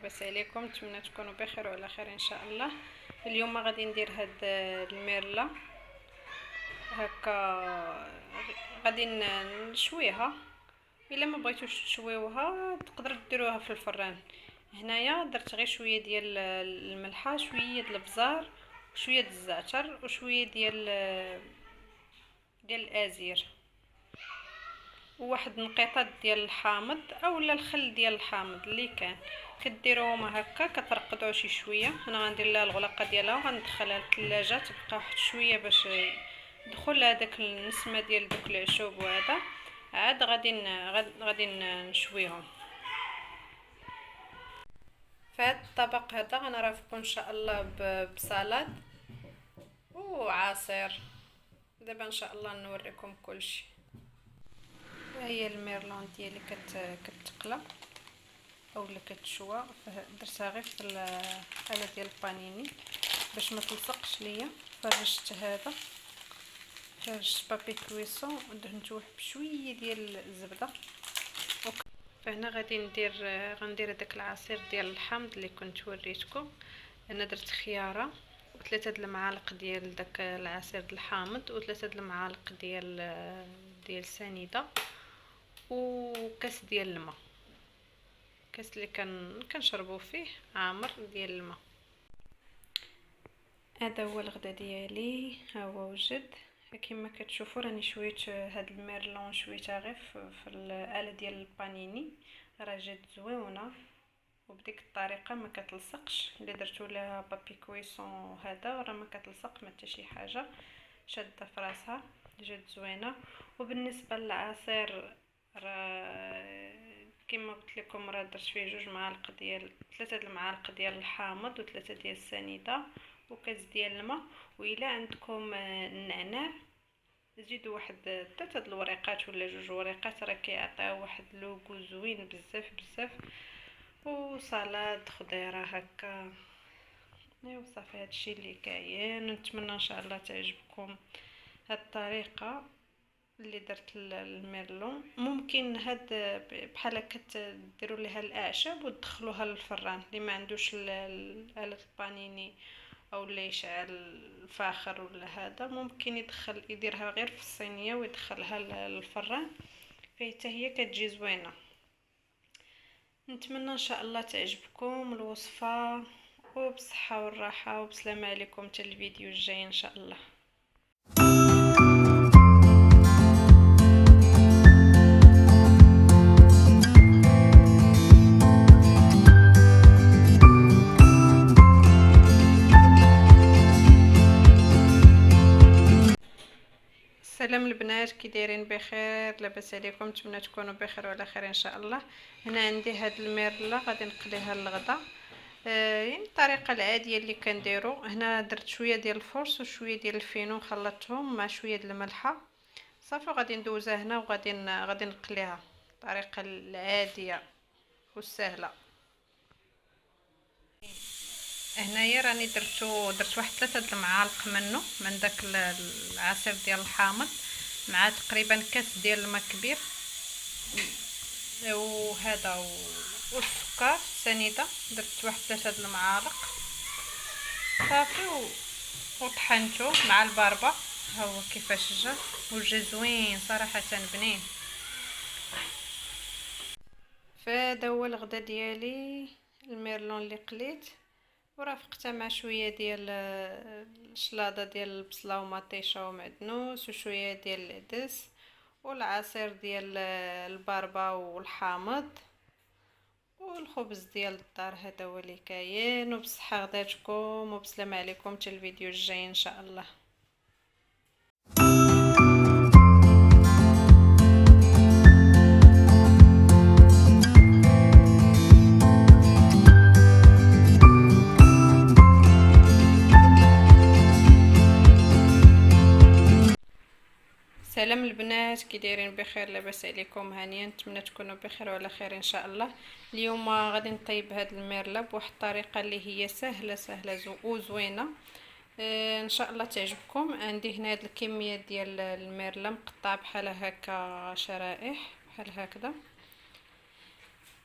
لاباس عليكم؟ نتمنى تكونوا بخير وعلى خير ان شاء الله. اليوم غادي ندير هاد الميرله هكا، غادي نشويها. الا ما بغيتوش تشويوها تقدروا ديروها في الفران. هنايا درت غير شويه ديال الملحه، شويه ديال البزار، وشويه ديال الزعتر، وشويه ديال الازير، وواحد نقيطات ديال الحامض اولا الخل ديال الحامض اللي كان. كديروهم هكا كترقدوا شي شويه. انا غندير لها الغلقه ديالها وغندخلها للثلاجه تبقى واحد شويه باش يدخل هذاك النسمه ديال دوك العشوب. وهذا عاد غادي نشويهم. فهاد الطبق هذا غنرافقو ان شاء الله بسلطه وعصير. دابا ان شاء الله نوريكم كلشي. هي الميرلون ديالي كتقلى اولا كتشوى. درتها غير في الحاله ديال البانيني باش ما تلصقش ليا. فرشت هذا، فرشت بابي كويسون ودهنتوه بشويه ديال الزبده. فهنا غندير هذاك العصير ديال الحامض اللي كنت وريتكم. انا درت خياره وثلاثه د المعالق ديال داك العصير الحامض، وثلاثه د المعالق ديال سنيده، وكاس ديال الماء، كاس اللي كنشربوا فيه عامر ديال الماء. هذا هو الغدا ديالي، ها هو وجد. كما كتشوفوا راني شويت هاد الميرلون شويتها غير في الاله ديال البانيني، راه جات زويونه وبديك الطريقه ما كتلصقش. اللي درتو لها بابي كويسون هذا راه ما كتلصق ما حتى شي حاجه، شاده في راسها، جات زوينه. وبالنسبه للعصير راه كما قلت لكم راه درت فيه 3 المعالق ديال الحامض وثلاثه ديال السنيده وكاس ديال الماء. والا عندكم النعناع زيدوا واحد 3 الوريقات ولا 2 وريقات، راه كيعطيو واحد لوغو زوين بزاف بزاف. وصلاد خضيره هكا. ايوا صافي هادشي اللي كاين. نتمنى ان شاء الله تعجبكم هاد الطريقه اللي درت الميرلون. ممكن هاد بحال هكا ديروا ليها الاعشاب وتدخلوها للفران. اللي ما عندوش اله البانيني او اللي يشعل الفاخر ولا هذا، ممكن يديرها غير في الصينيه ويدخلها للفران، فهي حتى هي كتجي زوينه. نتمنى ان شاء الله تعجبكم الوصفه، وبصحه والراحه وبسلامه عليكم حتى الفيديو الجاي ان شاء الله. سلام البنات، كي دايرين؟ بخير؟ لاباس عليكم؟ نتمنى تكونوا بخير وعلى خير ان شاء الله. هنا عندي هاد الميرله غادي نقليها للغدا، يعني الطريقه العاديه اللي كنديروا. هنا درت شويه ديال الفرص وشويه ديال الفينو، خلطتهم مع شويه ديال الملحه صافي. غادي ندوزها هنا وغادي نقليها الطريقه العاديه والسهله. هنايا راني درت واحد 3 المعالق منه من داك العصير ديال الحامض مع تقريبا كاس ديال الماء كبير، وهذا والسكر سنيده درت واحد 3 المعالق صافي. وطحنته مع الباربه. ها هو كيفاش جا زوين صراحه بنين. فهذا هو الغدا ديالي، الميرلون اللي قليت ورافقتها مع شويه ديال الشلاضه ديال البصله ومطيشه ومعدنوس وشويه ديال العدس والعصير ديال الباربه والحامض والخبز ديال الدار. هذا هو اللي كاين. وبصحه غداتكم وبسلامه عليكم حتى الفيديو الجاي ان شاء الله. سلام البنات، كي دايرين؟ بخير؟ لاباس عليكم؟ هانيا. نتمنى تكونوا بخير وعلى خير ان شاء الله. اليوم غادي نطيب هاد الميرله بواحد الطريقه اللي هي سهله وزوينه. ان شاء الله تعجبكم. عندي هنا هاد الكميه ديال الميرله مقطعه بحال هكا شرائح بحال هكذا.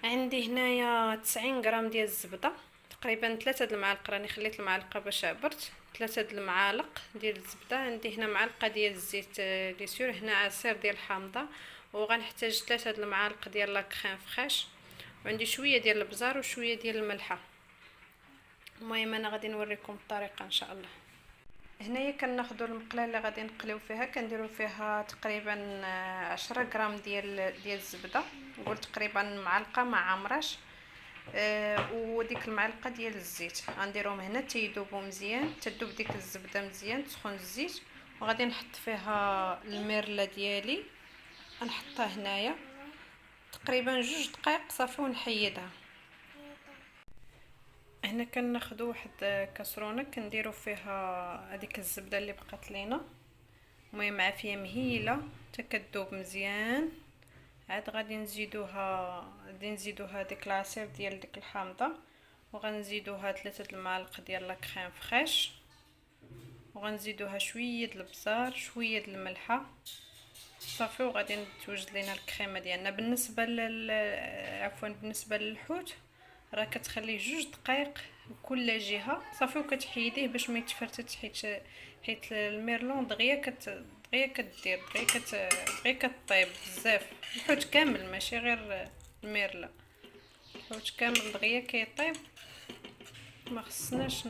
عندي هنايا 90 غرام ديال الزبده، تقريبا 3 د المعالق، راني خليت المعلقه باش عبرت 3 د المعالق ديال الزبده. عندي هنا معلقه ديال الزيت لي سور، هنا عصير ديال الحامضه، وغنحتاج 3 د المعالق ديال لا كريم فريش، وعندي شويه ديال البزار وشويه ديال الملحه. المهم انا غادي نوريكم الطريقه ان شاء الله. هنايا كناخذوا المقله اللي غادي نقليو فيها، كنديروا فيها تقريبا 10 غرام ديال الزبده، نقول تقريبا معلقه ما عامراش، وديك المعلقه ديال الزيت غنديرهم هنا تيذوبوا مزيان، تذوب ديك الزبده مزيان، تسخن الزيت، وغادي نحط فيها الميرله ديالي، غنحطها هنايا تقريبا 2 دقائق صافي ونحيدها. هنا كناخذوا واحد كاسرونه كنديروا فيها هذيك الزبده اللي بقات لينا، المهم عافيه مهيله حتى كتذوب مزيان. عاد غادي نزيدوها ديك العصير ديال ديك الحامضه، وغنزيدوها 3 المعالق ديال لا كريم فريش، وغنزيدوها شويه البزار شويه الملحه صافي، وغادي توجد لينا الكريمه ديالنا. بالنسبه بالنسبه للحوت راه كتخليه 2 دقائق كل جهه صافي، وكتحيديه باش ما يتفرتت، حيت الميرلون دغيا كطيب بزاف. الحوت كامل ماشي غير الميرله، الحوت كامل دغيا كيطيب، ما خصناش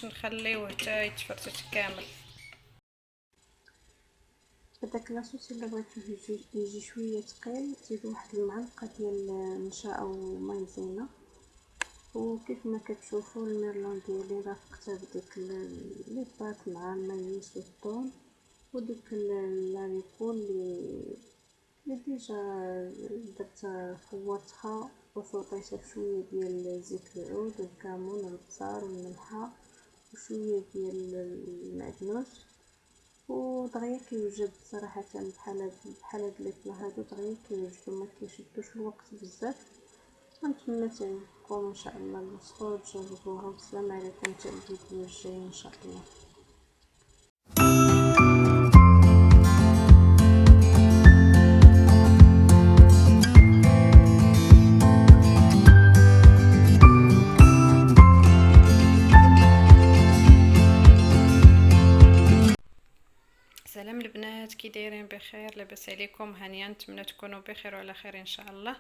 نخليوه حتى يتفرتت كامل. هداك لاصوص الا بغيتوه يجي شويه ثقيل تزيدوا واحد المعلقه ديال النشا او مايزينا. وكيف ما كتشوفوا الميرلون ديالي راه كتب ديك لي بات مع المايونيز والثوم وديك لاريكو اللي ديجا درت فواتها وصوطيتها بشويه ديال زيت العود والكمون والبزار والملحه وشويه ديال المعدنوس، ودغيا كيوجد صراحه بحال هاد لي بلا هادو دغيا كيوجدوا ما كيشدوش الوقت بزاف. نتمنى تعجبكم ان شاء الله الوصفه وتجربوها، والسلام عليكم حتى الفيديو الجاي ان شاء الله. سلام البنات، كي دايرين؟ بخير؟ لاباس عليكم؟ هانيه، نتمنى تكونوا بخير وعلى خير ان شاء الله.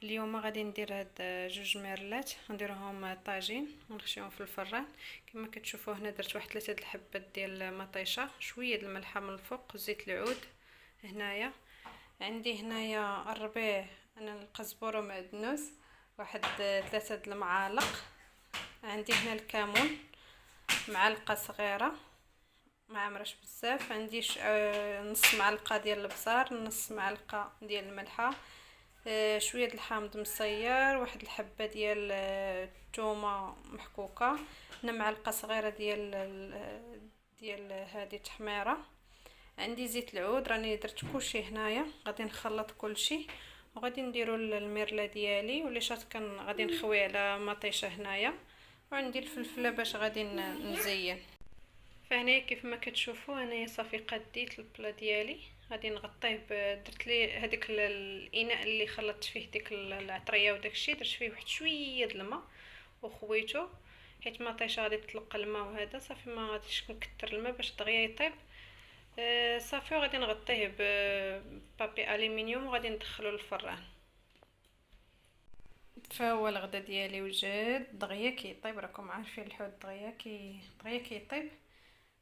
اليوم غادي ندير هاد 2 ميرلات، غنديرهم طاجين ونخشيهم في الفران. كما كتشوفوا هنا درت واحد 3 الحبات ديال مطيشه، شويه الملحه من الفوق، زيت العود. هنايا عندي هنايا الربيع، انا القزبور ومعدنوس، واحد 3 المعالق. عندي هنا الكمون معلقه صغيره ما عمرش بزاف. عندي نص معلقه ديال البزار، نص معلقه ديال الملحه، شويه الحامض مصير، واحد الحبه ديال الثومه محكوكه، هنا معلقه صغيره ديال هذه تحميره. عندي زيت العود، راني درت كلشي هنايا. غادي نخلط كلشي وغادي نديروا الميرله ديالي وليشات غادي نخوي على مطيشه هنايا، وعندي الفلفله باش غادي نزين. فهنايا كيف ما كتشوفوا انايا صافي قديت البلا ديالي، غادي نغطيه درت ليه هذيك الاناء اللي خلطت فيه ديك العطريه وداكشي، درت فيه واحد شويه د الماء وخويته، حيت ما طيش غادي تطلق الماء، وهذا صافي ما غاديش نكثر الماء باش دغيا يطيب. صافي وغادي نغطيه ببابي الومنيوم وغادي ندخلو للفران. فهو الغدا ديالي وجد دغيا كيطيب، راكم عارفين الحوت دغيا كيطيب.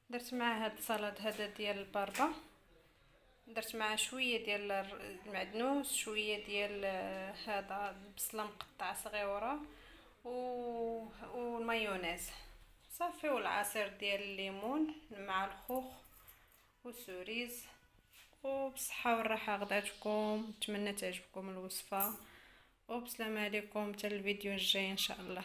درت معاه هاد السلطه هذا ديال الباربه، درت معاه شويه ديال المعدنوس، شويه ديال هذا البصله مقطعه صغيره والمايونيز صافي، والعصير ديال الليمون مع الخوخ والسوريز. وبصحه والراحه غداتكم، نتمنى تعجبكم الوصفه، وبسلام عليكم حتى الفيديو الجاي ان شاء الله.